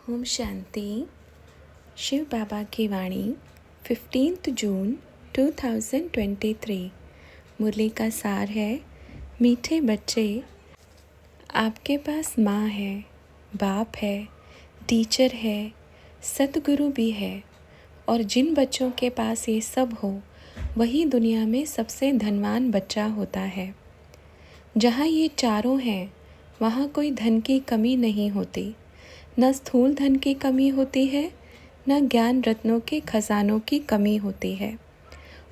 ओम शांति। शिव बाबा की वाणी 15 जून 2023। मुरली का सार है, मीठे बच्चे, आपके पास माँ है, बाप है, टीचर है, सतगुरु भी है। और जिन बच्चों के पास ये सब हो वही दुनिया में सबसे धनवान बच्चा होता है। जहाँ ये चारों हैं वहाँ कोई धन की कमी नहीं होती। न स्थूल धन की कमी होती है, न ज्ञान रत्नों के खजानों की कमी होती है।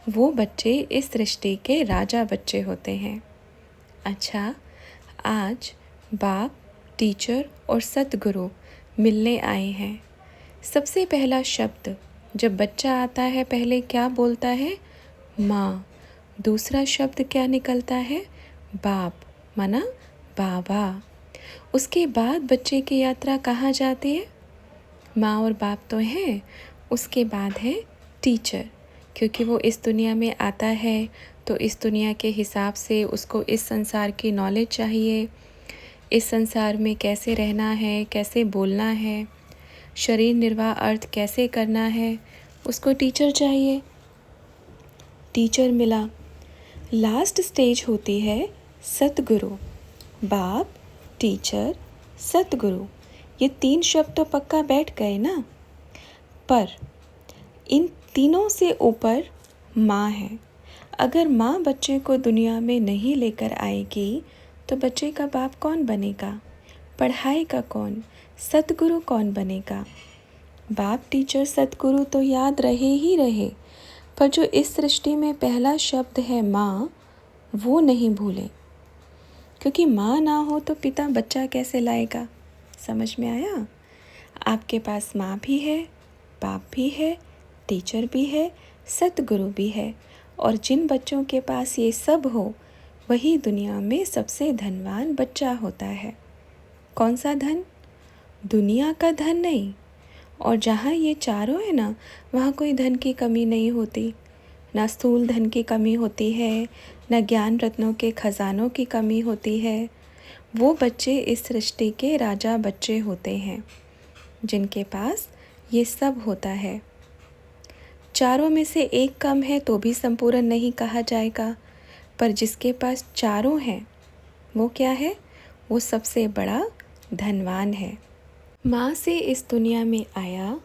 वो बच्चे इस सृष्टि के राजा बच्चे होते हैं। अच्छा, आज बाप, टीचर और सतगुरु मिलने आए हैं। सबसे पहला शब्द जब बच्चा आता है पहले क्या बोलता है? माँ। दूसरा शब्द क्या निकलता है? बाप, माना बाबा। उसके बाद बच्चे की यात्रा कहाँ जाती है? माँ और बाप तो हैं, उसके बाद है टीचर, क्योंकि वो इस दुनिया में आता है तो इस दुनिया के हिसाब से उसको इस संसार की नॉलेज चाहिए। इस संसार में कैसे रहना है, कैसे बोलना है, शरीर निर्वाह अर्थ कैसे करना है, उसको टीचर चाहिए। टीचर मिला। लास्ट स्टेज होती है सतगुरु। बाप, टीचर, सतगुरु, ये 3 शब्द तो पक्का बैठ गए ना। पर इन तीनों से ऊपर माँ है। अगर माँ बच्चे को दुनिया में नहीं लेकर आएगी तो बच्चे का बाप कौन बनेगा? पढ़ाएगा कौन? सतगुरु कौन बनेगा? बाप, टीचर, सतगुरु तो याद रहे ही रहे, पर जो इस सृष्टि में पहला शब्द है माँ, वो नहीं भूले। क्योंकि माँ ना हो तो पिता बच्चा कैसे लाएगा? समझ में आया? आपके पास माँ भी है, बाप भी है, टीचर भी है, सतगुरु भी है। और जिन बच्चों के पास ये सब हो वही दुनिया में सबसे धनवान बच्चा होता है। कौन सा धन? दुनिया का धन नहीं। और जहाँ ये चारों है ना, वहाँ कोई धन की कमी नहीं होती। ना स्थूल धन की कमी होती है, न ज्ञान रत्नों के खजानों की कमी होती है। वो बच्चे इस सृष्टि के राजा बच्चे होते हैं जिनके पास ये सब होता है। चारों में से एक कम है तो भी संपूर्ण नहीं कहा जाएगा, पर जिसके पास चारों हैं वो क्या है? वो सबसे बड़ा धनवान है। माँ से इस दुनिया में आया,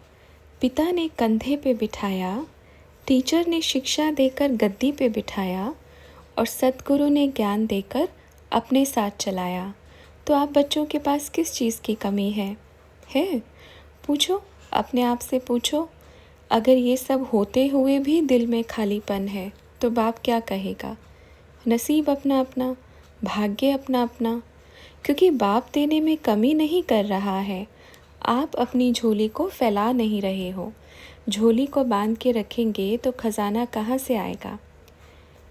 पिता ने कंधे पे बिठाया, टीचर ने शिक्षा देकर गद्दी पे बिठाया और सतगुरु ने ज्ञान देकर अपने साथ चलाया। तो आप बच्चों के पास किस चीज़ की कमी है? पूछो, अपने आप से पूछो। अगर ये सब होते हुए भी दिल में खालीपन है तो बाप क्या कहेगा? नसीब अपना अपना, भाग्य अपना अपना। क्योंकि बाप देने में कमी नहीं कर रहा है, आप अपनी झोली को फैला नहीं रहे हो। झोली को बांध के रखेंगे तो खजाना कहाँ से आएगा?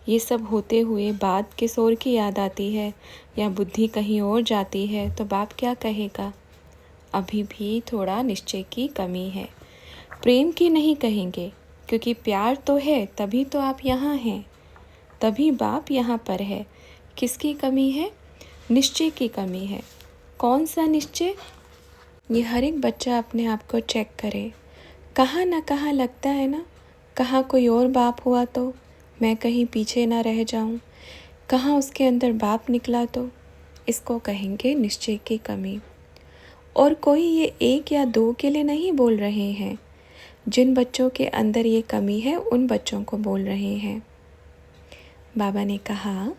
ये सब होते हुए बाद के शोर की याद आती है या बुद्धि कहीं और जाती है तो बाप क्या कहेगा? अभी भी थोड़ा निश्चय की कमी है। प्रेम की नहीं कहेंगे, क्योंकि प्यार तो है तभी तो आप यहाँ हैं, तभी बाप यहाँ पर है। किसकी कमी है? निश्चय की कमी है। कौन सा निश्चय? ये हर एक बच्चा अपने आप को चेक करे। कहाँ ना कहाँ लगता है ना, कहाँ कोई और बाप हुआ तो मैं कहीं पीछे ना रह जाऊं, कहाँ उसके अंदर बाप निकला तो इसको कहेंगे निश्चय की कमी। और कोई ये 1 या 2 के लिए नहीं बोल रहे हैं। जिन बच्चों के अंदर ये कमी है उन बच्चों को बोल रहे हैं। बाबा ने कहा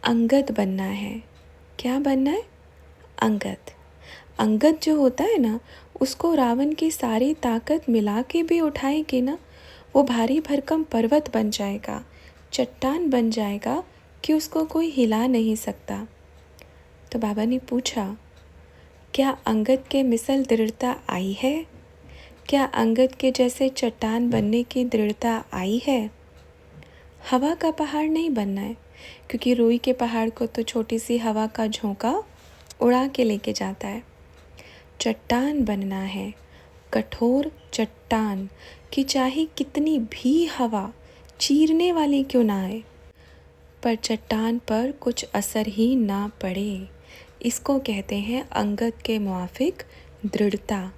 अंगद बनना है। क्या बनना है? अंगद। अंगद जो होता है ना, उसको रावण की सारी ताकत मिला के भी उठाएगी ना, वो भारी भरकम पर्वत बन जाएगा, चट्टान बन जाएगा कि उसको कोई हिला नहीं सकता। तो बाबा ने पूछा, क्या अंगद के मिसल दृढ़ता आई है? क्या अंगद के जैसे चट्टान बनने की दृढ़ता आई है? हवा का पहाड़ नहीं बनना है, क्योंकि रुई के पहाड़ को तो छोटी सी हवा का झोंका उड़ा के लेके जाता है। चट्टान बनना है, कठोर चट्टान कि चाहे कितनी भी हवा चीरने वाली क्यों ना आए, पर चट्टान पर कुछ असर ही ना पड़े। इसको कहते हैं अंगद के मुआफिक दृढ़ता,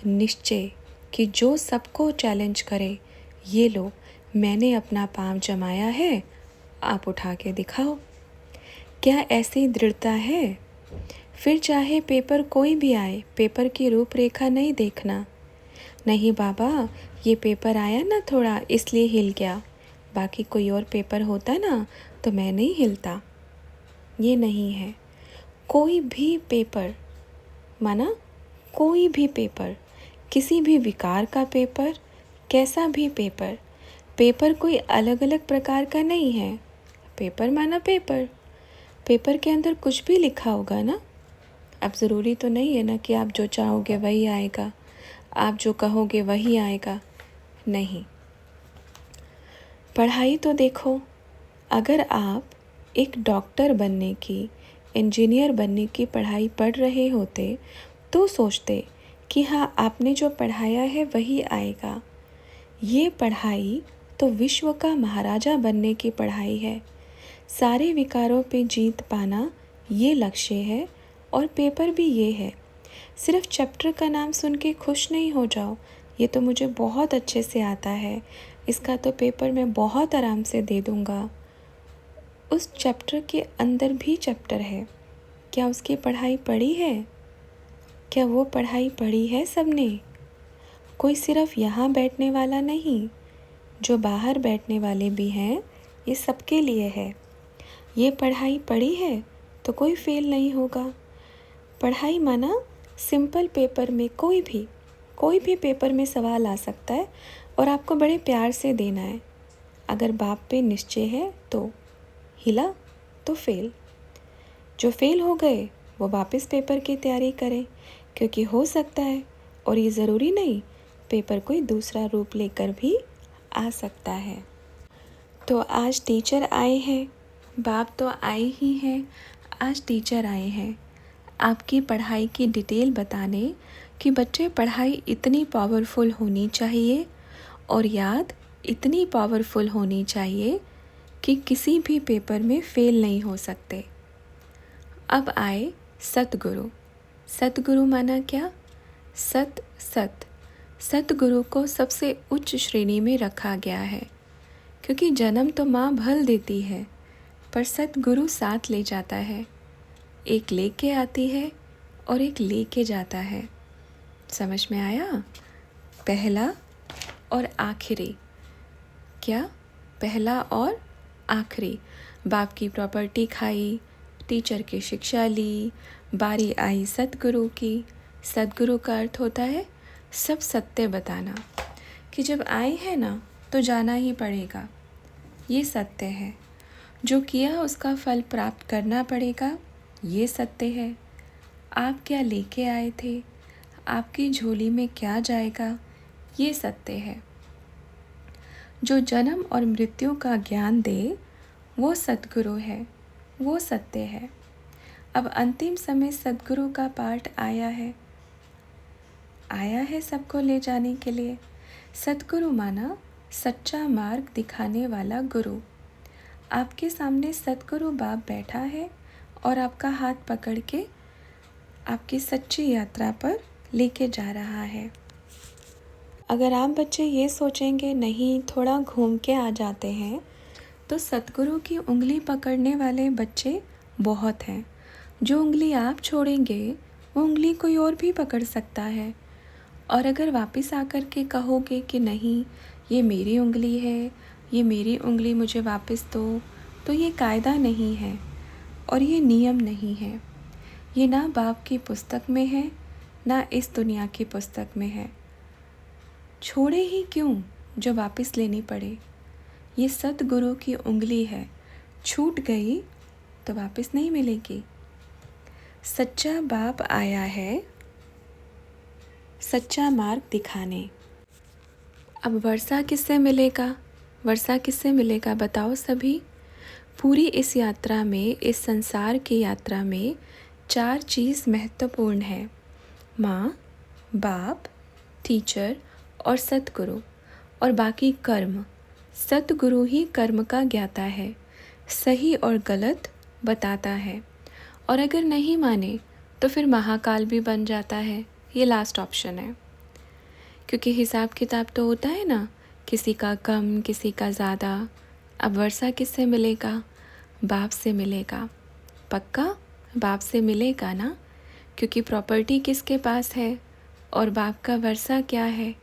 निश्चय कि जो सबको चैलेंज करे, ये लो मैंने अपना पाँव जमाया है, आप उठा के दिखाओ। क्या ऐसी दृढ़ता है? फिर चाहे पेपर कोई भी आए, पेपर की रूपरेखा नहीं देखना। नहीं बाबा, ये पेपर आया ना थोड़ा इसलिए हिल गया, बाकी कोई और पेपर होता ना तो मैं नहीं हिलता। ये नहीं है। कोई भी पेपर, माना कोई भी पेपर, किसी भी विकार का पेपर, कैसा भी पेपर, पेपर कोई अलग अलग प्रकार का नहीं है। पेपर माना पेपर, पेपर के अंदर कुछ भी लिखा होगा ना। अब ज़रूरी तो नहीं है ना कि आप जो चाहोगे वही आएगा, आप जो कहोगे वही आएगा। नहीं, पढ़ाई तो देखो, अगर आप एक डॉक्टर बनने की, इंजीनियर बनने की पढ़ाई पढ़ रहे होते तो सोचते कि हाँ आपने जो पढ़ाया है वही आएगा। ये पढ़ाई तो विश्व का महाराजा बनने की पढ़ाई है। सारे विकारों पे जीत पाना ये लक्ष्य है और पेपर भी ये है। सिर्फ चैप्टर का नाम सुन के खुश नहीं हो जाओ, ये तो मुझे बहुत अच्छे से आता है, इसका तो पेपर मैं बहुत आराम से दे दूँगा। उस चैप्टर के अंदर भी चैप्टर है, क्या उसकी पढ़ाई पढ़ी है? क्या वो पढ़ाई पढ़ी है सबने? कोई सिर्फ यहाँ बैठने वाला नहीं, जो बाहर बैठने वाले भी हैं, ये सबके लिए है। ये पढ़ाई पढ़ी है तो कोई फेल नहीं होगा। पढ़ाई माना सिंपल पेपर में कोई भी पेपर में सवाल आ सकता है और आपको बड़े प्यार से देना है। अगर बाप पे निश्चय है तो हिला तो फेल, जो फेल हो गए वो वापस पेपर की तैयारी करें, क्योंकि हो सकता है, और ये ज़रूरी नहीं, पेपर कोई दूसरा रूप लेकर भी आ सकता है। तो आज टीचर आए हैं, बाप तो आए ही हैं, आज टीचर आए हैं आपकी पढ़ाई की डिटेल बताने कि बच्चे पढ़ाई इतनी पावरफुल होनी चाहिए और याद इतनी पावरफुल होनी चाहिए कि किसी भी पेपर में फेल नहीं हो सकते। अब आए सतगुरु। सतगुरु माना क्या? सतगुरु को सबसे उच्च श्रेणी में रखा गया है, क्योंकि जन्म तो माँ भल देती है, पर सतगुरु साथ ले जाता है। एक लेके आती है और एक लेके जाता है। समझ में आया? पहला और आखिरी। क्या? पहला और आखिरी। बाप की प्रॉपर्टी खाई, टीचर की शिक्षा ली, बारी आई सतगुरु की। सतगुरु का अर्थ होता है सब सत्य बताना, कि जब आए हैं ना तो जाना ही पड़ेगा, ये सत्य है। जो किया उसका फल प्राप्त करना पड़ेगा, ये सत्य है। आप क्या लेके आए थे, आपकी झोली में क्या जाएगा, ये सत्य है। जो जन्म और मृत्यु का ज्ञान दे वो सतगुरु है, वो सत्य है। अब अंतिम समय सतगुरु का पाठ आया है सबको ले जाने के लिए। सतगुरु माना सच्चा मार्ग दिखाने वाला गुरु। आपके सामने सतगुरु बाप बैठा है और आपका हाथ पकड़ के आपकी सच्ची यात्रा पर लेके जा रहा है। अगर आप बच्चे ये सोचेंगे नहीं थोड़ा घूम के आ जाते हैं, तो सतगुरु की उंगली पकड़ने वाले बच्चे बहुत हैं। जो उंगली आप छोड़ेंगे वो उंगली कोई और भी पकड़ सकता है। और अगर वापस आकर के कहोगे कि नहीं ये मेरी उंगली है, ये मेरी उंगली मुझे वापस दो, तो ये कायदा नहीं है और ये नियम नहीं है। ये ना बाप की पुस्तक में है, ना इस दुनिया की पुस्तक में है। छोड़े ही क्यों जो वापस लेनी पड़े। ये सतगुरु की उंगली है, छूट गई तो वापस नहीं मिलेगी। सच्चा बाप आया है सच्चा मार्ग दिखाने। अब वर्षा किससे मिलेगा बताओ सभी। पूरी इस यात्रा में, इस संसार की यात्रा में 4 चीज़ महत्वपूर्ण है। माँ, बाप, टीचर और सतगुरु, और बाकी कर्म। सतगुरु ही कर्म का ज्ञाता है, सही और गलत बताता है। और अगर नहीं माने तो फिर महाकाल भी बन जाता है, ये लास्ट ऑप्शन है, क्योंकि हिसाब किताब तो होता है ना, किसी का कम किसी का ज़्यादा। अब वर्षा किससे मिलेगा? बाप से मिलेगा। पक्का बाप से मिलेगा ना, क्योंकि प्रॉपर्टी किसके पास है और बाप का वर्षा क्या है?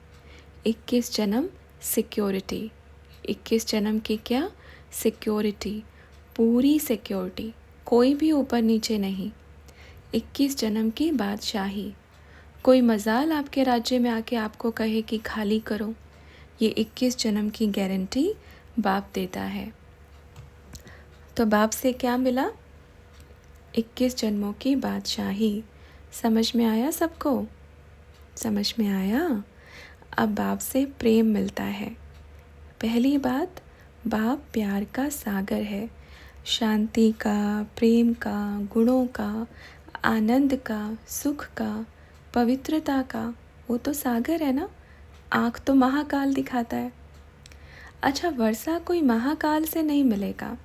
21 जन्म सिक्योरिटी। 21 जन्म की क्या? सिक्योरिटी, पूरी सिक्योरिटी, कोई भी ऊपर नीचे नहीं। 21 जन्म की बादशाही। कोई मजाल आपके राज्य में आके आपको कहे कि खाली करो, ये 21 जन्म की गारंटी बाप देता है। तो बाप से क्या मिला? 21 जन्मों की बादशाही। समझ में आया सबको? समझ में आया? अब बाप से प्रेम मिलता है। पहली बात, बाप प्यार का सागर है, शांति का, प्रेम का, गुणों का, आनंद का, सुख का, पवित्रता का। वो तो सागर है ना। आँख तो महाकाल दिखाता है। अच्छा, वर्षा कोई महाकाल से नहीं मिलेगा,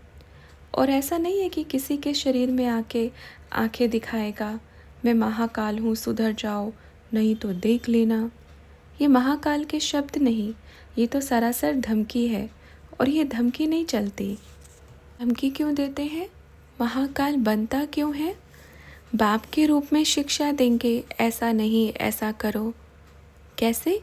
और ऐसा नहीं है कि किसी के शरीर में आके आंखें दिखाएगा, मैं महाकाल हूँ सुधर जाओ, नहीं तो देख लेना। ये महाकाल के शब्द नहीं, ये तो सरासर धमकी है, और ये धमकी नहीं चलती। धमकी क्यों देते हैं? महाकाल बनता क्यों है? बाप के रूप में शिक्षा देंगे, ऐसा नहीं ऐसा करो। कैसे?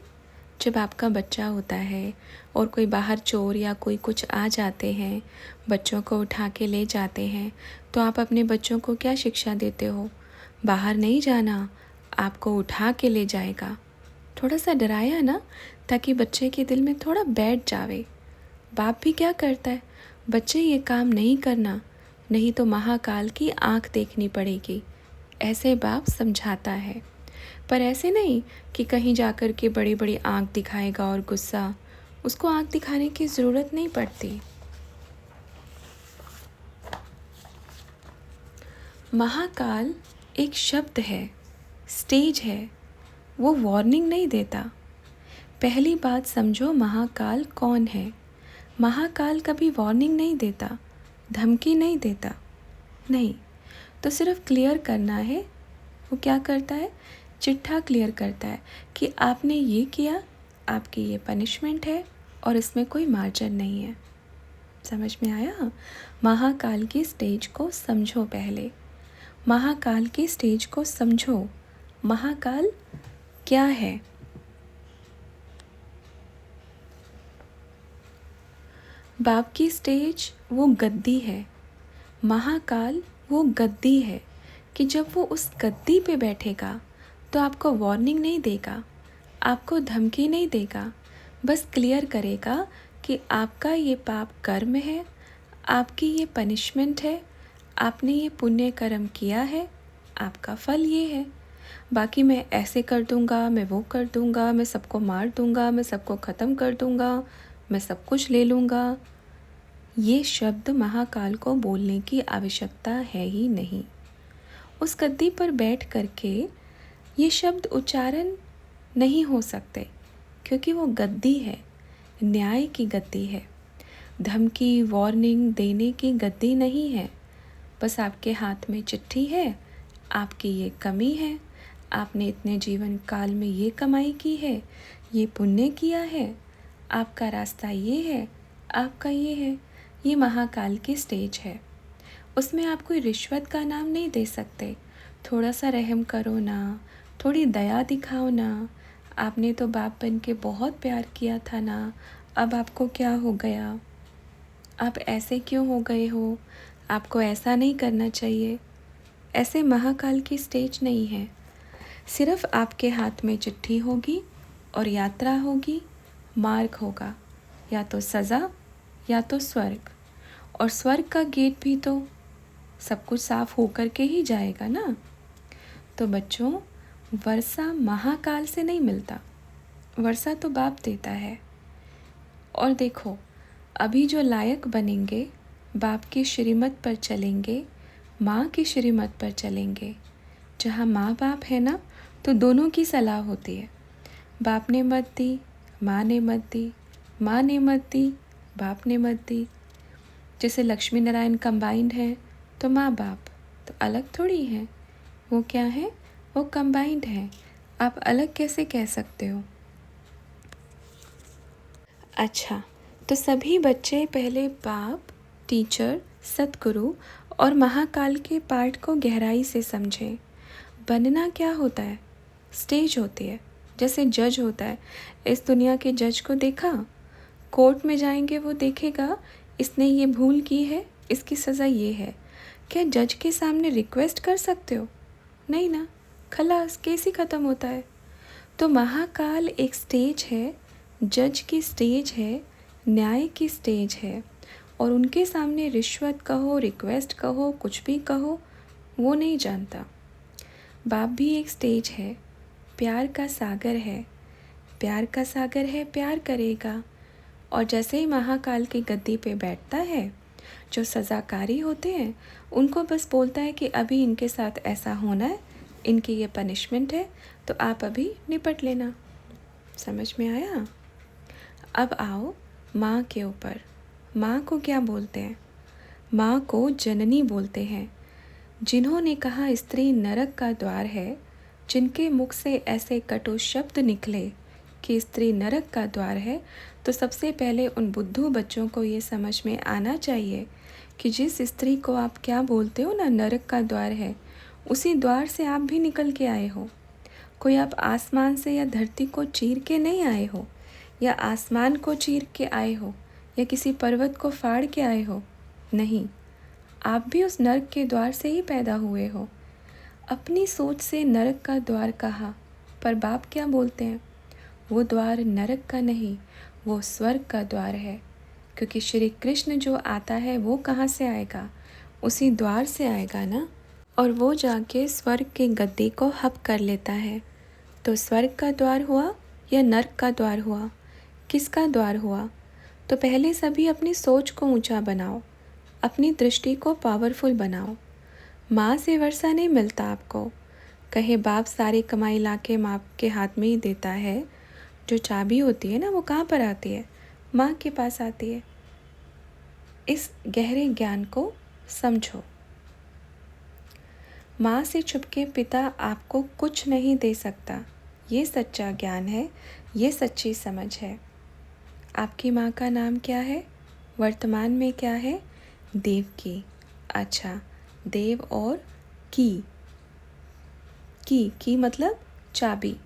जब आपका बच्चा होता है और कोई बाहर चोर या कोई कुछ आ जाते हैं, बच्चों को उठा के ले जाते हैं, तो आप अपने बच्चों को क्या शिक्षा देते हो? बाहर नहीं जाना, आपको उठा के ले जाएगा। थोड़ा सा डराया ना, ताकि बच्चे के दिल में थोड़ा बैठ जावे। बाप भी क्या करता है? बच्चे ये काम नहीं करना, नहीं तो महाकाल की आंख देखनी पड़ेगी, ऐसे बाप समझाता है। पर ऐसे नहीं कि कहीं जाकर के बड़ी बड़ी आंख दिखाएगा और गुस्सा, उसको आंख दिखाने की ज़रूरत नहीं पड़ती। महाकाल एक शब्द है, स्टेज है, वो वार्निंग नहीं देता। पहली बात समझो, महाकाल कौन है? महाकाल कभी वार्निंग नहीं देता, धमकी नहीं देता, नहीं। तो सिर्फ क्लियर करना है। वो क्या करता है? चिट्ठा क्लियर करता है कि आपने ये किया, आपकी ये पनिशमेंट है, और इसमें कोई मार्जिन नहीं है। समझ में आया? महाकाल की स्टेज को समझो पहले। महाकाल की स्टेज को समझो। महाकाल क्या है? बाप की स्टेज वो गद्दी है। महाकाल वो गद्दी है कि जब वो उस गद्दी पे बैठेगा तो आपको वार्निंग नहीं देगा, आपको धमकी नहीं देगा, बस क्लियर करेगा कि आपका ये पाप कर्म है, आपकी ये पनिशमेंट है, आपने ये पुण्य कर्म किया है, आपका फल ये है। बाकी मैं ऐसे कर दूंगा, मैं वो कर दूंगा, मैं सबको मार दूंगा, मैं सबको ख़त्म कर दूंगा, मैं सब कुछ ले लूँगा। ये शब्द महाकाल को बोलने की आवश्यकता है ही नहीं। उस गद्दी पर बैठ करके ये शब्द उच्चारण नहीं हो सकते, क्योंकि वो गद्दी है, न्याय की गद्दी है, धमकी वार्निंग देने की गद्दी नहीं है। बस आपके हाथ में चिट्ठी है, आपकी ये कमी है, आपने इतने जीवन काल में ये कमाई की है, ये पुण्य किया है, आपका रास्ता ये है, आपका ये है। ये महाकाल की स्टेज है। उसमें आप कोई रिश्वत का नाम नहीं दे सकते। थोड़ा सा रहम करो ना, थोड़ी दया दिखाओ ना, आपने तो बाप बन के बहुत प्यार किया था ना, अब आपको क्या हो गया, आप ऐसे क्यों हो गए हो, आपको ऐसा नहीं करना चाहिए। ऐसे महाकाल की स्टेज नहीं है। सिर्फ आपके हाथ में चिट्ठी होगी और यात्रा होगी, मार्ग होगा, या तो सज़ा या तो स्वर्ग। और स्वर्ग का गेट भी तो सब कुछ साफ होकर के ही जाएगा ना। तो बच्चों, वर्षा महाकाल से नहीं मिलता, वर्षा तो बाप देता है। और देखो, अभी जो लायक बनेंगे, बाप की श्रीमत पर चलेंगे, माँ की श्रीमत पर चलेंगे। जहाँ माँ बाप है ना, तो दोनों की सलाह होती है। बाप ने मत दी, माँ ने मत दी, माँ ने मत दी, बाप ने मत दी। जैसे लक्ष्मी नारायण कंबाइंड है, तो माँ बाप तो अलग थोड़ी हैं, वो क्या है? वो कंबाइंड है। आप अलग कैसे कह सकते हो? अच्छा, तो सभी बच्चे पहले बाप, टीचर, सतगुरु और महाकाल के पाठ को गहराई से समझें। बनना क्या होता है? स्टेज होती है, जैसे जज होता है। इस दुनिया के जज को देखा? कोर्ट में जाएंगे वो देखेगा इसने ये भूल की है, इसकी सज़ा ये है। क्या जज के सामने रिक्वेस्ट कर सकते हो? नहीं ना, खलास, केस ही ख़त्म होता है। तो महाकाल एक स्टेज है, जज की स्टेज है, न्याय की स्टेज है, और उनके सामने रिश्वत कहो, रिक्वेस्ट कहो, कुछ भी कहो, वो नहीं जानता। बाप भी एक स्टेज है, प्यार का सागर है, प्यार का सागर है, प्यार करेगा। और जैसे ही महाकाल की गद्दी पे बैठता है, जो सज़ाकारी होते हैं उनको बस बोलता है कि अभी इनके साथ ऐसा होना है, इनकी ये पनिशमेंट है, तो आप अभी निपट लेना। समझ में आया? अब आओ माँ के ऊपर। माँ को क्या बोलते हैं? माँ को जननी बोलते हैं। जिन्होंने कहा स्त्री नरक का द्वार है, जिनके मुख से ऐसे कटु शब्द निकले कि स्त्री नरक का द्वार है, तो सबसे पहले उन बुद्धू बच्चों को ये समझ में आना चाहिए कि जिस स्त्री को आप क्या बोलते हो ना, नरक का द्वार है, उसी द्वार से आप भी निकल के आए हो। कोई आप आसमान से या धरती को चीर के नहीं आए हो, या आसमान को चीर के आए हो, या किसी पर्वत को फाड़ के आए हो। नहीं, आप भी उस नरक के द्वार से ही पैदा हुए हो। अपनी सोच से नरक का द्वार कहा, पर बाप क्या बोलते हैं? वो द्वार नरक का नहीं, वो स्वर्ग का द्वार है। क्योंकि श्री कृष्ण जो आता है वो कहाँ से आएगा? उसी द्वार से आएगा ना। और वो जाके स्वर्ग के गद्दी को हब कर लेता है। तो स्वर्ग का द्वार हुआ या नरक का द्वार हुआ? किसका द्वार हुआ? तो पहले सभी अपनी सोच को ऊंचा बनाओ, अपनी दृष्टि को पावरफुल बनाओ। माँ से वर्षा नहीं मिलता आपको। कहे बाप सारी कमाई लाके माँ के हाथ में ही देता है। जो चाबी होती है ना, वो कहाँ पर आती है? माँ के पास आती है। इस गहरे ज्ञान को समझो। माँ से छुपके पिता आपको कुछ नहीं दे सकता। ये सच्चा ज्ञान है, ये सच्ची समझ है। आपकी माँ का नाम क्या है? वर्तमान में क्या है? देवकी। अच्छा, देव और की मतलब चाबी।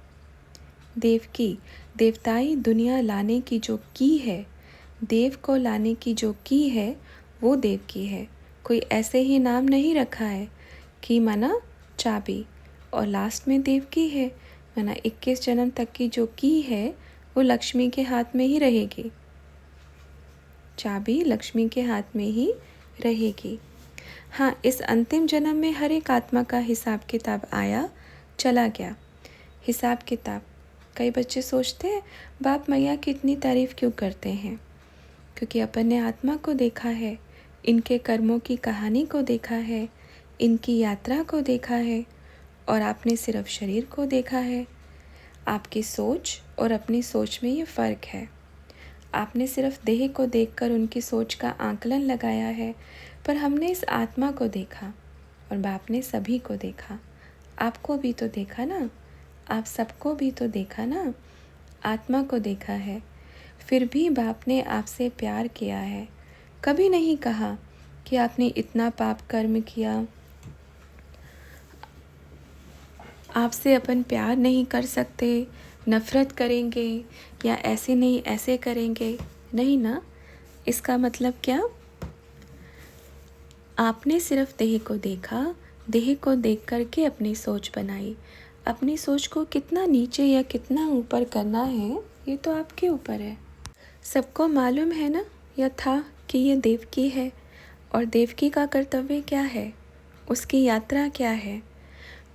देवकी, देवताई दुनिया लाने की जो की है, देव को लाने की जो की है, वो देवकी है। कोई ऐसे ही नाम नहीं रखा है। की माना चाबी, और लास्ट में देवकी है, माना 21 जन्म तक की जो की है वो लक्ष्मी के हाथ में ही रहेगी। चाबी लक्ष्मी के हाथ में ही रहेगी। हाँ, इस अंतिम जन्म में हर एक आत्मा का हिसाब किताब आया चला गया। हिसाब किताब, कई बच्चे सोचते हैं बाप मैया की इतनी तारीफ़ क्यों करते हैं? क्योंकि अपन ने आत्मा को देखा है, इनके कर्मों की कहानी को देखा है, इनकी यात्रा को देखा है, और आपने सिर्फ शरीर को देखा है। आपकी सोच और अपनी सोच में ये फ़र्क है। आपने सिर्फ देह को देखकर उनकी सोच का आकलन लगाया है, पर हमने इस आत्मा को देखा, और बाप ने सभी को देखा। आपको भी तो देखा ना, आप सबको भी तो देखा ना, आत्मा को देखा है। फिर भी बाप ने आपसे प्यार किया है। कभी नहीं कहा कि आपने इतना पाप कर्म किया, आपसे अपन प्यार नहीं कर सकते, नफ़रत करेंगे, या ऐसे नहीं ऐसे करेंगे। नहीं ना। इसका मतलब क्या? आपने सिर्फ देह को देखा, देह को देख करके अपनी सोच बनाई। अपनी सोच को कितना नीचे या कितना ऊपर करना है, ये तो आपके ऊपर है। सबको मालूम है ना, या था, कि ये देवकी है, और देवकी का कर्तव्य क्या है, उसकी यात्रा क्या है।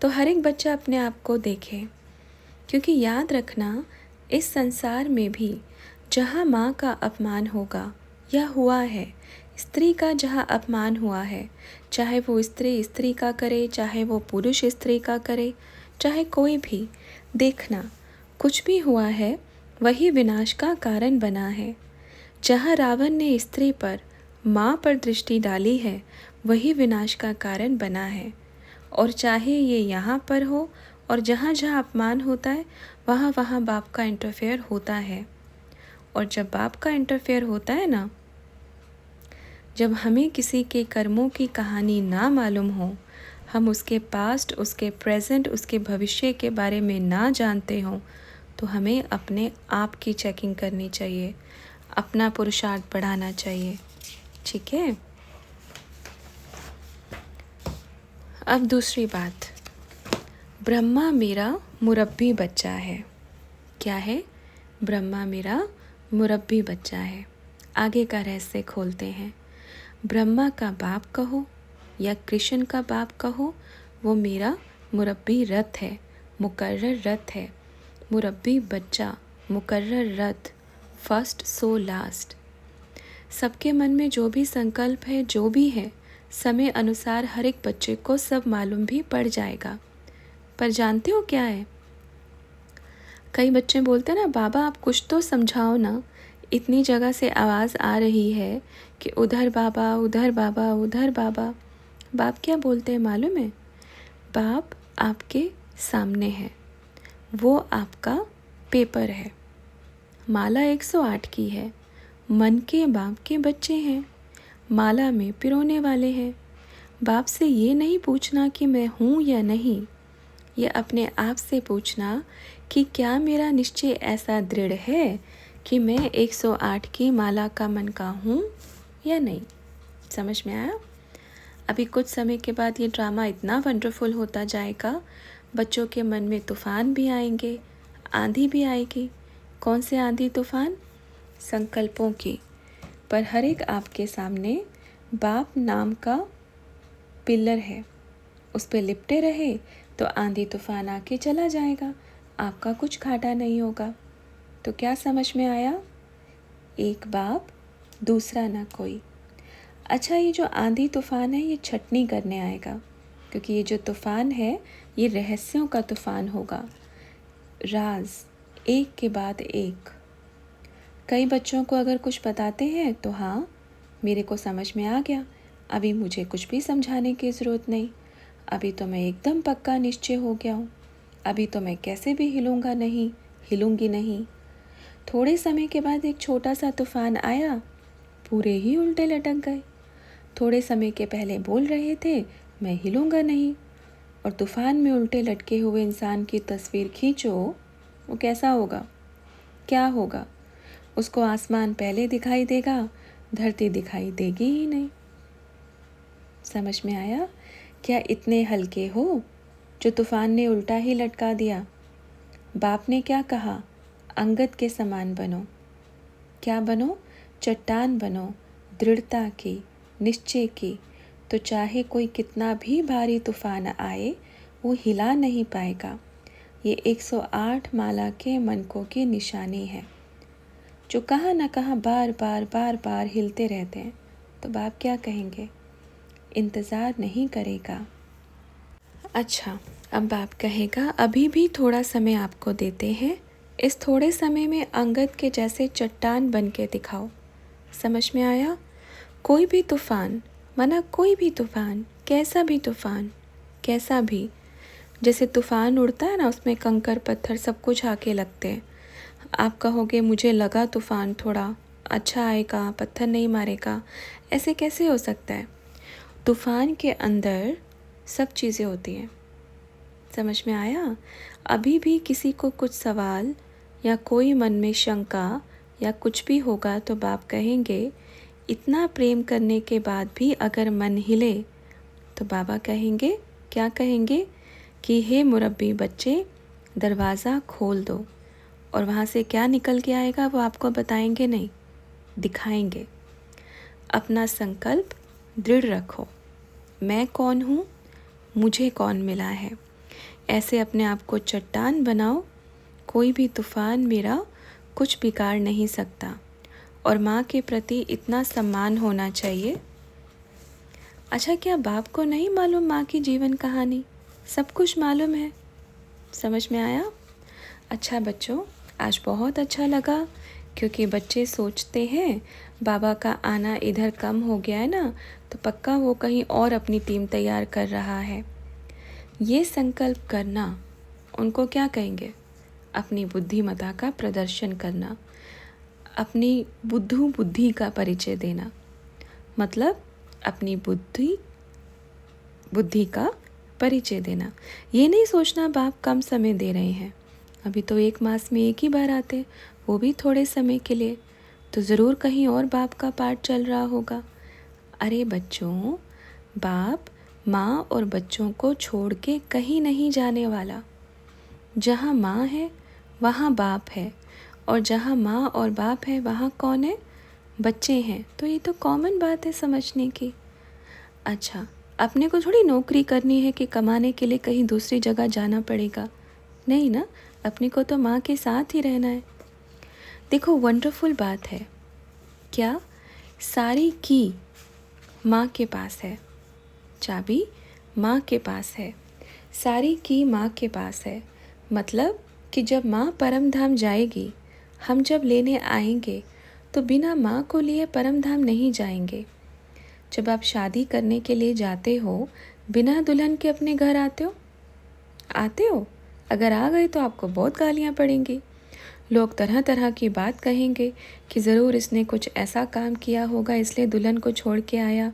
तो हर एक बच्चा अपने आप को देखे, क्योंकि याद रखना, इस संसार में भी जहाँ माँ का अपमान होगा या हुआ है, स्त्री का जहाँ अपमान हुआ है, चाहे वो स्त्री स्त्री का करे, चाहे वो पुरुष स्त्री का करे, चाहे कोई भी, देखना कुछ भी हुआ है वही विनाश का कारण बना है। जहाँ रावण ने स्त्री पर, माँ पर दृष्टि डाली है, वही विनाश का कारण बना है। और चाहे ये यहाँ पर हो और जहाँ जहाँ अपमान होता है वहाँ वहाँ बाप का इंटरफेयर होता है। और जब बाप का इंटरफेयर होता है ना, जब हमें किसी के कर्मों की कहानी ना मालूम हो, हम उसके पास्ट, उसके प्रेजेंट, उसके भविष्य के बारे में ना जानते हों, तो हमें अपने आप की चेकिंग करनी चाहिए, अपना पुरुषार्थ बढ़ाना चाहिए। ठीक है। अब दूसरी बात, ब्रह्मा मेरा मुरब्बी बच्चा है। क्या है? ब्रह्मा मेरा मुरब्बी बच्चा है। आगे का रहस्य खोलते हैं। ब्रह्मा का बाप कहो या कृष्ण का बाप कहो, वो मेरा मुरब्बी रथ है, मुकर्रर रथ है। मुरब्बी बच्चा, मुकर्रर रथ, फर्स्ट सो लास्ट। सबके मन में जो भी संकल्प है, जो भी है, समय अनुसार हर एक बच्चे को सब मालूम भी पड़ जाएगा। पर जानते हो क्या है? कई बच्चे बोलते हैं ना, बाबा आप कुछ तो समझाओ ना, इतनी जगह से आवाज़ आ रही है कि उधर बाबा, उधर बाबा, उधर बाबा। बाप क्या बोलते हैं मालूम है? बाप आपके सामने है, वो आपका पेपर है। माला 108 की है। मन के बाप के बच्चे हैं, माला में पिरोने वाले हैं। बाप से ये नहीं पूछना कि मैं हूँ या नहीं, ये अपने आप से पूछना कि क्या मेरा निश्चय ऐसा दृढ़ है कि मैं 108 की माला का मन का हूँ या नहीं। समझ में आया? अभी कुछ समय के बाद ये ड्रामा इतना वंडरफुल होता जाएगा, बच्चों के मन में तूफ़ान भी आएंगे, आंधी भी आएगी। कौन से आंधी तूफ़ान? संकल्पों की। पर हर एक आपके सामने बाप नाम का पिलर है, उस पर लिपटे रहे तो आंधी तूफान आके चला जाएगा, आपका कुछ घाटा नहीं होगा। तो क्या समझ में आया? एक बाप, दूसरा ना कोई। अच्छा, ये जो आंधी तूफान है ये छटनी करने आएगा, क्योंकि ये जो तूफान है ये रहस्यों का तूफान होगा। राज एक के बाद एक। कई बच्चों को अगर कुछ बताते हैं तो हाँ, मेरे को समझ में आ गया, अभी मुझे कुछ भी समझाने की ज़रूरत नहीं, अभी तो मैं एकदम पक्का निश्चय हो गया हूँ, अभी तो मैं कैसे भी हिलूंगी नहीं। थोड़े समय के बाद एक छोटा सा तूफान आया, पूरे ही उल्टे लटक गए। थोड़े समय के पहले बोल रहे थे मैं हिलूंगा नहीं, और तूफान में उल्टे लटके हुए इंसान की तस्वीर खींचो, वो कैसा होगा? क्या होगा? उसको आसमान पहले दिखाई देगा, धरती दिखाई देगी ही नहीं। समझ में आया? क्या इतने हल्के हो जो तूफान ने उल्टा ही लटका दिया? बाप ने क्या कहा? अंगद के समान बनो। क्या बनो? चट्टान बनो, दृढ़ता की, निश्चय की। तो चाहे कोई कितना भी भारी तूफान आए, वो हिला नहीं पाएगा। ये 108 माला के मनकों की निशानी है, जो कहाँ न कहाँ बार बार हिलते रहते हैं। तो बाप क्या कहेंगे? इंतज़ार नहीं करेगा। अच्छा, अब बाप कहेगा अभी भी थोड़ा समय आपको देते हैं, इस थोड़े समय में अंगद के जैसे चट्टान बन के दिखाओ। समझ में आया? कोई भी तूफ़ान, माना कोई भी तूफ़ान, कैसा भी, जैसे तूफ़ान उड़ता है ना, उसमें कंकर पत्थर सब कुछ आके लगते हैं। आप कहोगे मुझे लगा तूफ़ान थोड़ा अच्छा आएगा, पत्थर नहीं मारेगा, ऐसे कैसे हो सकता है? तूफ़ान के अंदर सब चीज़ें होती हैं। समझ में आया? अभी भी किसी को कुछ सवाल या कोई मन में शंका या कुछ भी होगा तो बाप कहेंगे इतना प्रेम करने के बाद भी अगर मन हिले तो बाबा कहेंगे, क्या कहेंगे कि हे मुरब्बी बच्चे, दरवाज़ा खोल दो। और वहाँ से क्या निकल के आएगा वो आपको बताएंगे नहीं, दिखाएंगे। अपना संकल्प दृढ़ रखो। मैं कौन हूँ, मुझे कौन मिला है, ऐसे अपने आप को चट्टान बनाओ। कोई भी तूफ़ान मेरा कुछ बिगाड़ नहीं सकता। और माँ के प्रति इतना सम्मान होना चाहिए। अच्छा, क्या बाप को नहीं मालूम माँ की जीवन कहानी? सब कुछ मालूम है। समझ में आया? अच्छा बच्चों, आज बहुत अच्छा लगा, क्योंकि बच्चे सोचते हैं बाबा का आना इधर कम हो गया है ना, तो पक्का वो कहीं और अपनी टीम तैयार कर रहा है। ये संकल्प करना उनको क्या कहेंगे? अपनी बुद्धिमत्ता का प्रदर्शन करना, अपनी बुद्धि का परिचय देना, मतलब अपनी बुद्धि का परिचय देना। ये नहीं सोचना बाप कम समय दे रहे हैं, अभी तो 1 मास में 1 ही बार आते, वो भी थोड़े समय के लिए, तो ज़रूर कहीं और बाप का पाठ चल रहा होगा। अरे बच्चों, बाप माँ और बच्चों को छोड़ के कहीं नहीं जाने वाला। जहाँ माँ है वहाँ बाप है, और जहाँ माँ और बाप है वहाँ कौन है? बच्चे हैं। तो ये तो कॉमन बात है समझने की। अच्छा, अपने को थोड़ी नौकरी करनी है कि कमाने के लिए कहीं दूसरी जगह जाना पड़ेगा, नहीं ना, अपने को तो माँ के साथ ही रहना है। देखो वंडरफुल बात है, क्या सारी की माँ के पास है, चाबी माँ के पास है, सारी की माँ के पास है। मतलब कि जब माँ परम धाम जाएगी, हम जब लेने आएंगे तो बिना माँ को लिए परम धाम नहीं जाएंगे। जब आप शादी करने के लिए जाते हो, बिना दुल्हन के अपने घर आते हो? अगर आ गए तो आपको बहुत गालियाँ पड़ेंगी, लोग तरह तरह की बात कहेंगे कि ज़रूर इसने कुछ ऐसा काम किया होगा इसलिए दुल्हन को छोड़ के आया।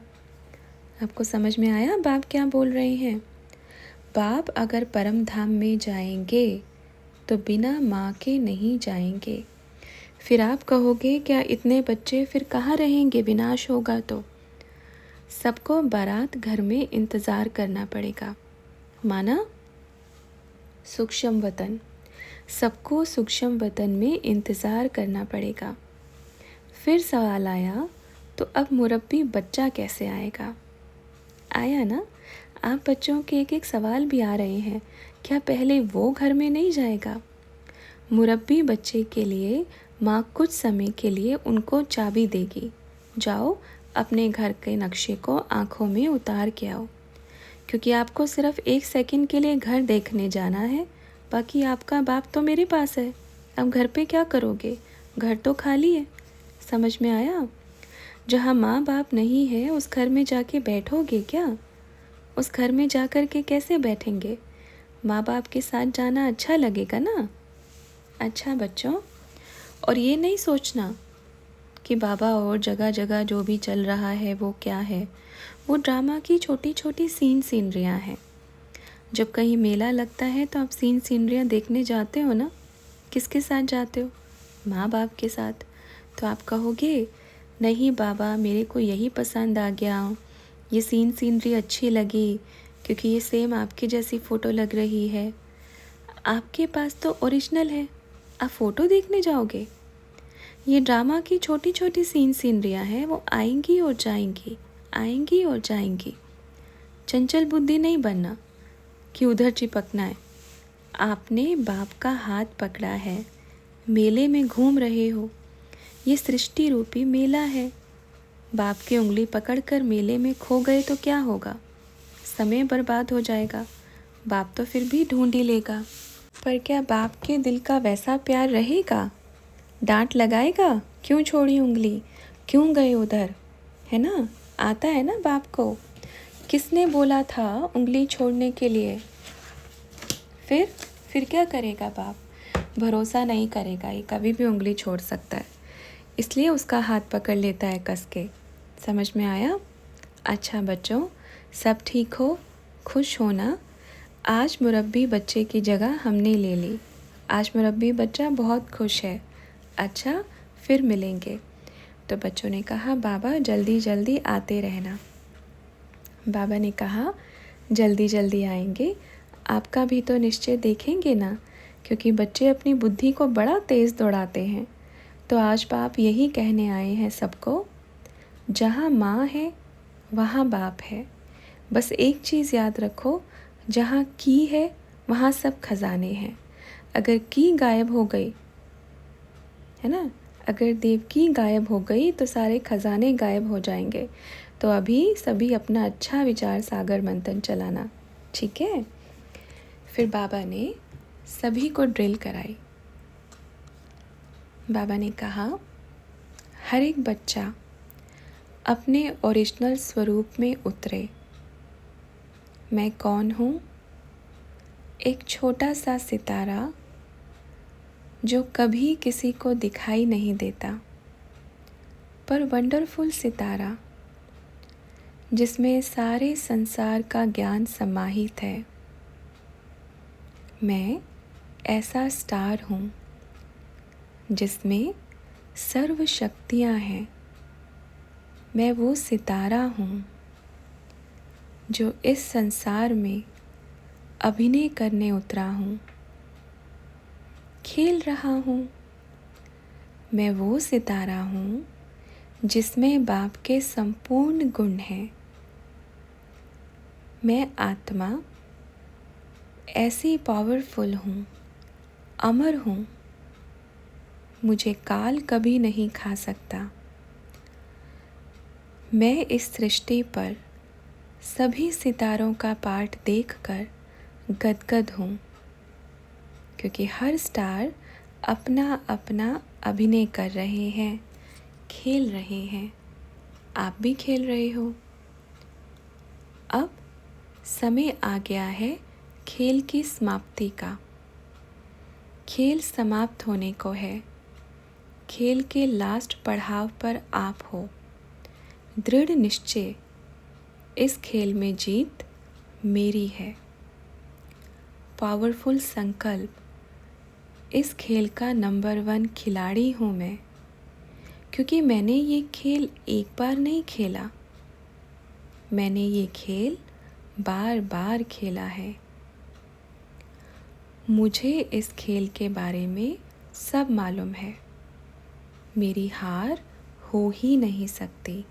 आपको समझ में आया बाप क्या बोल रहे हैं? बाप अगर परम धाम में जाएंगे तो बिना माँ के नहीं जाएंगे। फिर आप कहोगे क्या इतने बच्चे फिर कहाँ रहेंगे, विनाश होगा तो? सबको बारात घर में इंतज़ार करना पड़ेगा, माना? सूक्ष्म वतन, सबको सूक्ष्म वतन में इंतज़ार करना पड़ेगा। फिर सवाल आया, तो अब मुरब्बी बच्चा कैसे आएगा? आया ना? आप बच्चों के एक एक सवाल भी आ रहे हैं, क्या पहले वो घर में नहीं जाएगा? मुरब्बी बच्चे के लिए माँ कुछ समय के लिए उनको चाबी देगी, जाओ अपने घर के नक्शे को आँखों में उतार के आओ, क्योंकि आपको सिर्फ 1 सेकंड के लिए घर देखने जाना है, बाकी आपका बाप तो मेरे पास है। अब घर पे क्या करोगे? घर तो खाली है। समझ में आया? जहाँ माँ बाप नहीं है उस घर में जाके बैठोगे क्या? उस घर में जा कर के कैसे बैठेंगे? माँ बाप के साथ जाना अच्छा लगेगा ना? अच्छा बच्चों, और ये नहीं सोचना कि बाबा और जगह जगह जो भी चल रहा है वो क्या है, वो ड्रामा की छोटी छोटी सीनरियाँ हैं। जब कहीं मेला लगता है तो आप सीनरियाँ देखने जाते हो ना, किसके साथ जाते हो? माँ बाप के साथ। तो आप कहोगे नहीं बाबा, मेरे को यही पसंद आ गया, ये सीनरी अच्छी लगी क्योंकि ये सेम आपकी जैसी फ़ोटो लग रही है। आपके पास तो ओरिजिनल है, आप फ़ोटो देखने जाओगे? ये ड्रामा की छोटी छोटी सीनरियाँ हैं, वो आएंगी और जाएंगी, आएंगी और जाएंगी। चंचल बुद्धि नहीं बनना कि उधर चिपकना है। आपने बाप का हाथ पकड़ा है, मेले में घूम रहे हो, ये सृष्टि रूपी मेला है। बाप की उंगली पकड़कर मेले में खो गए तो क्या होगा? समय बर्बाद हो जाएगा। बाप तो फिर भी ढूंढ ही लेगा, पर क्या बाप के दिल का वैसा प्यार रहेगा? डांट लगाएगा, क्यों छोड़ी उंगली, क्यों गए उधर, है ना? आता है ना बाप को, किसने बोला था उंगली छोड़ने के लिए? फिर क्या करेगा बाप? भरोसा नहीं करेगा, ये कभी भी उंगली छोड़ सकता है, इसलिए उसका हाथ पकड़ लेता है कस के। समझ में आया? अच्छा बच्चों, सब ठीक हो, खुश होना। आज मुरब्बी बच्चे की जगह हमने ले ली, आज मुरब्बी बच्चा बहुत खुश है। अच्छा, फिर मिलेंगे। तो बच्चों ने कहा बाबा जल्दी जल्दी आते रहना। बाबा ने कहा जल्दी जल्दी आएंगे, आपका भी तो निश्चय देखेंगे ना, क्योंकि बच्चे अपनी बुद्धि को बड़ा तेज़ दौड़ाते हैं। तो आज बाप यही कहने आए हैं सबको, जहाँ माँ है वहाँ बाप है। बस एक चीज़ याद रखो, जहाँ की है वहाँ सब खजाने हैं। अगर की गायब हो गई, है ना, अगर देव की गायब हो गई तो सारे खजाने गायब हो जाएंगे। तो अभी सभी अपना अच्छा विचार सागर मंथन चलाना, ठीक है? फिर बाबा ने सभी को ड्रिल कराई। बाबा ने कहा हर एक बच्चा अपने ओरिजिनल स्वरूप में उतरे। मैं कौन हूँ? एक छोटा सा सितारा जो कभी किसी को दिखाई नहीं देता, पर वंडरफुल सितारा जिसमें सारे संसार का ज्ञान समाहित है। मैं ऐसा स्टार हूँ जिसमें सर्व शक्तियाँ हैं। मैं वो सितारा हूँ जो इस संसार में अभिनय करने उतरा हूँ, खेल रहा हूँ। मैं वो सितारा हूँ जिसमें बाप के संपूर्ण गुण हैं। मैं आत्मा ऐसी पावरफुल हूँ, अमर हूँ। मुझे काल कभी नहीं खा सकता। मैं इस सृष्टि पर सभी सितारों का पाठ देखकर गदगद हूँ, क्योंकि हर स्टार अपना अपना अभिनय कर रहे हैं, खेल रहे हैं। आप भी खेल रहे हो। अब समय आ गया है खेल की समाप्ति का। खेल समाप्त होने को है। खेल के लास्ट पड़ाव पर आप हो। दृढ़ निश्चय, इस खेल में जीत मेरी है। पावरफुल संकल्प, इस खेल का नंबर 1 खिलाड़ी हूँ मैं, क्योंकि मैंने ये खेल एक बार नहीं खेला। मैंने ये खेल बार बार खेला है। मुझे इस खेल के बारे में सब मालूम है। मेरी हार हो ही नहीं सकती,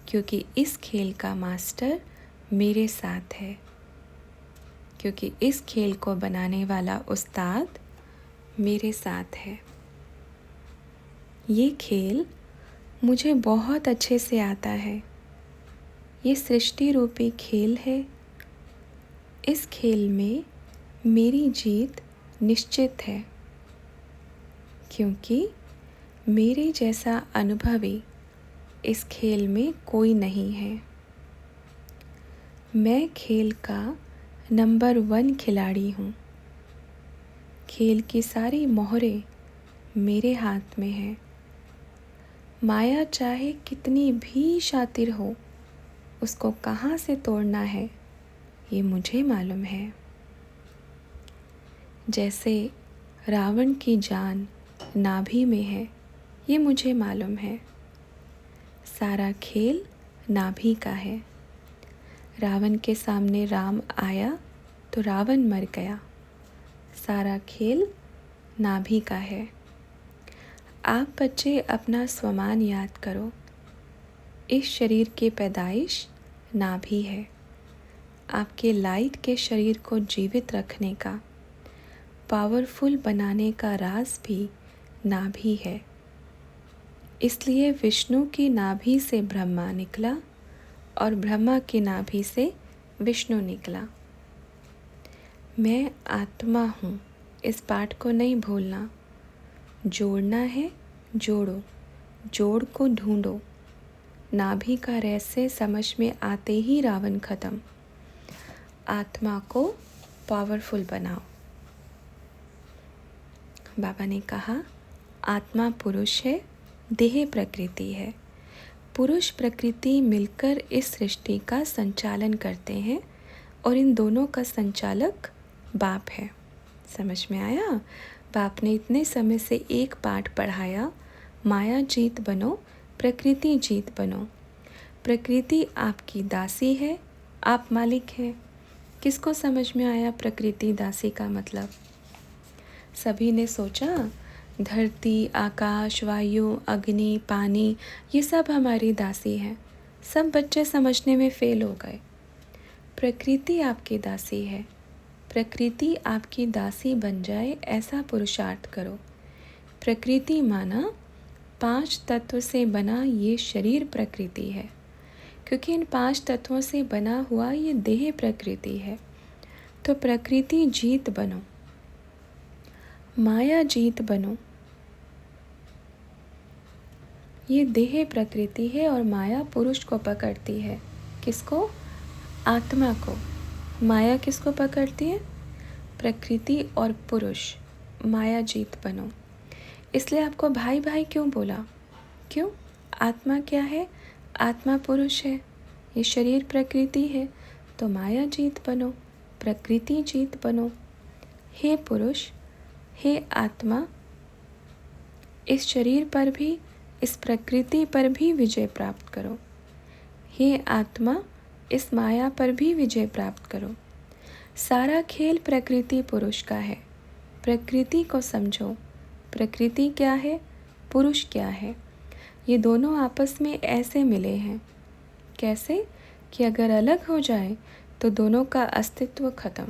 क्योंकि इस खेल का मास्टर मेरे साथ है। क्योंकि इस खेल को बनाने वाला उस्ताद मेरे साथ है। ये खेल मुझे बहुत अच्छे से आता है। ये सृष्टि रूपी खेल है। इस खेल में मेरी जीत निश्चित है, क्योंकि मेरे जैसा अनुभवी इस खेल में कोई नहीं है। मैं खेल का नंबर 1 खिलाड़ी हूँ। खेल की सारी मोहरें मेरे हाथ में हैं। माया चाहे कितनी भी शातिर हो, उसको कहाँ से तोड़ना है ये मुझे मालूम है। जैसे रावण की जान नाभि में है, ये मुझे मालूम है। सारा खेल नाभि का है। रावण के सामने राम आया तो रावण मर गया। सारा खेल नाभि का है। आप बच्चे अपना स्वमान याद करो। इस शरीर की पैदाइश नाभि है। आपके लाइट के शरीर को जीवित रखने का, पावरफुल बनाने का राज भी नाभि है। इसलिए विष्णु की नाभि से ब्रह्मा निकला और ब्रह्मा की नाभि से विष्णु निकला। मैं आत्मा हूँ, इस पाठ को नहीं भूलना। जोड़ना है, जोड़ो। जोड़ को ढूंढो। नाभि का रहस्य समझ में आते ही रावण खत्म। आत्मा को पावरफुल बनाओ। बाबा ने कहा, आत्मा पुरुष है, देह प्रकृति है। पुरुष प्रकृति मिलकर इस सृष्टि का संचालन करते हैं और इन दोनों का संचालक बाप है। समझ में आया? बाप ने इतने समय से एक पाठ पढ़ाया, माया जीत बनो, प्रकृति जीत बनो। प्रकृति आपकी दासी है, आप मालिक हैं। किसको समझ में आया प्रकृति दासी का मतलब? सभी ने सोचा धरती, आकाश, वायु, अग्नि, पानी, ये सब हमारी दासी हैं। सब बच्चे समझने में फेल हो गए। प्रकृति आपकी दासी है। प्रकृति आपकी दासी बन जाए, ऐसा पुरुषार्थ करो। प्रकृति माना 5 तत्व से बना ये शरीर प्रकृति है, क्योंकि इन 5 तत्वों से बना हुआ ये देह प्रकृति है। तो प्रकृति जीत बनो, माया जीत बनो। ये देह प्रकृति है और माया पुरुष को पकड़ती है। किसको? आत्मा को। माया किसको पकड़ती है? प्रकृति और पुरुष। माया जीत बनो। इसलिए आपको भाई भाई क्यों बोला? क्यों? आत्मा क्या है? आत्मा पुरुष है, ये शरीर प्रकृति है, तो माया जीत बनो, प्रकृति जीत बनो। हे पुरुष, हे आत्मा, इस शरीर पर भी, इस प्रकृति पर भी विजय प्राप्त करो। हे आत्मा, इस माया पर भी विजय प्राप्त करो। सारा खेल प्रकृति पुरुष का है। प्रकृति को समझो। प्रकृति क्या है? पुरुष क्या है? ये दोनों आपस में ऐसे मिले हैं। कैसे? कि अगर अलग हो जाए तो दोनों का अस्तित्व खत्म।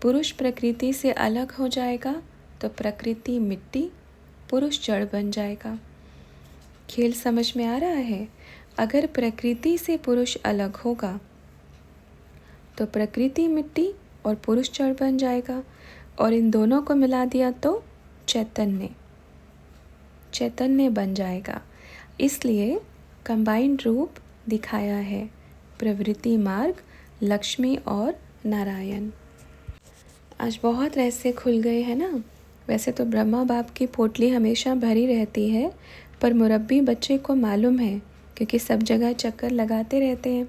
पुरुष प्रकृति से अलग हो जाएगा तो प्रकृति मिट्टी, पुरुष जड़ बन जाएगा। खेल समझ में आ रहा है? अगर प्रकृति से पुरुष अलग होगा तो प्रकृति मिट्टी और पुरुष जड़ बन जाएगा, और इन दोनों को मिला दिया तो चैतन्य बन जाएगा। इसलिए कंबाइंड रूप दिखाया है, प्रवृत्ति मार्ग, लक्ष्मी और नारायण। आज बहुत रहस्य खुल गए हैं ना। वैसे तो ब्रह्मा बाप की पोटली हमेशा भरी रहती है, पर मुरब्बी बच्चे को मालूम है, क्योंकि सब जगह चक्कर लगाते रहते हैं।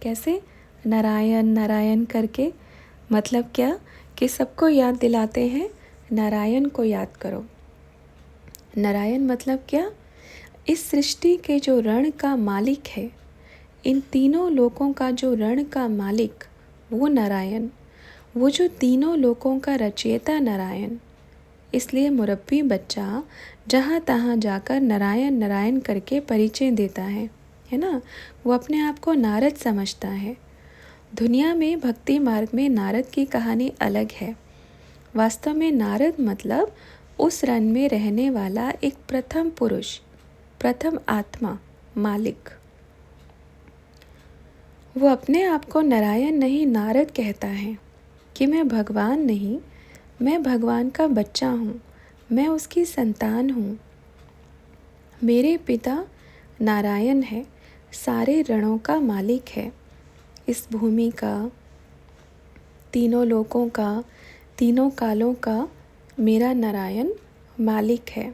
कैसे? नारायण नारायण करके। मतलब क्या? कि सबको याद दिलाते हैं, नारायण को याद करो। नारायण मतलब क्या? इस सृष्टि के जो रण का मालिक है, इन तीनों लोकों का जो रण का मालिक, वो नारायण, वो जो तीनों लोकों का रचयिता नारायण। इसलिए मुरब्बी बच्चा जहाँ तहाँ जाकर नारायण नारायण करके परिचय देता है ना। वो अपने आप को नारद समझता है। दुनिया में भक्ति मार्ग में नारद की कहानी अलग है। वास्तव में नारद मतलब उस रण में रहने वाला एक प्रथम पुरुष, प्रथम आत्मा, मालिक। वो अपने आप को नारायण नहीं नारद कहता है कि मैं भगवान नहीं, मैं भगवान का बच्चा हूँ, मैं उसकी संतान हूँ। मेरे पिता नारायण है, सारे रणों का मालिक है, इस भूमि का, तीनों लोकों का, तीनों कालों का मेरा नारायण मालिक है।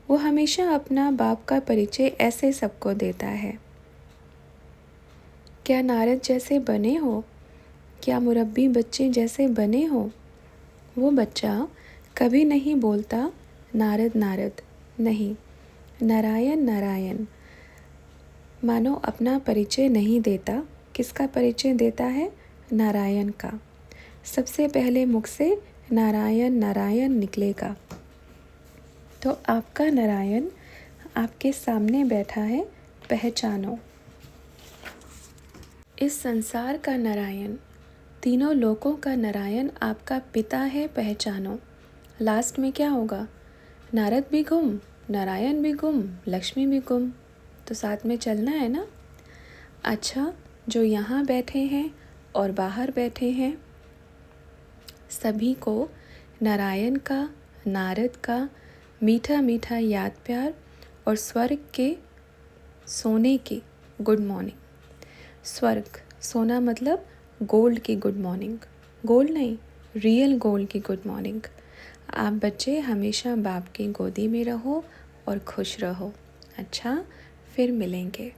वो हमेशा अपना बाप का परिचय ऐसे सबको देता है। क्या नारद जैसे बने हो? क्या मुरब्बी बच्चे जैसे बने हो? वो बच्चा कभी नहीं बोलता नारद नारद, नहीं, नारायण नारायण। मानो अपना परिचय नहीं देता। किसका परिचय देता है? नारायण का। सबसे पहले मुख से नारायण नारायण निकलेगा। तो आपका नारायण आपके सामने बैठा है, पहचानो। इस संसार का नारायण, तीनों लोकों का नारायण आपका पिता है, पहचानो। लास्ट में क्या होगा? नारद भी गुम, नारायण भी गुम, लक्ष्मी भी गुम, तो साथ में चलना है ना। अच्छा, जो यहाँ बैठे हैं और बाहर बैठे हैं, सभी को नारायण का, नारद का मीठा मीठा याद प्यार और स्वर्ग के सोने की गुड मॉर्निंग। स्वर्ग, सोना मतलब गोल्ड की गुड मॉर्निंग, गोल्ड नहीं, रियल गोल्ड की गुड मॉर्निंग। आप बच्चे हमेशा बाप की गोदी में रहो और खुश रहो। अच्छा, फिर मिलेंगे।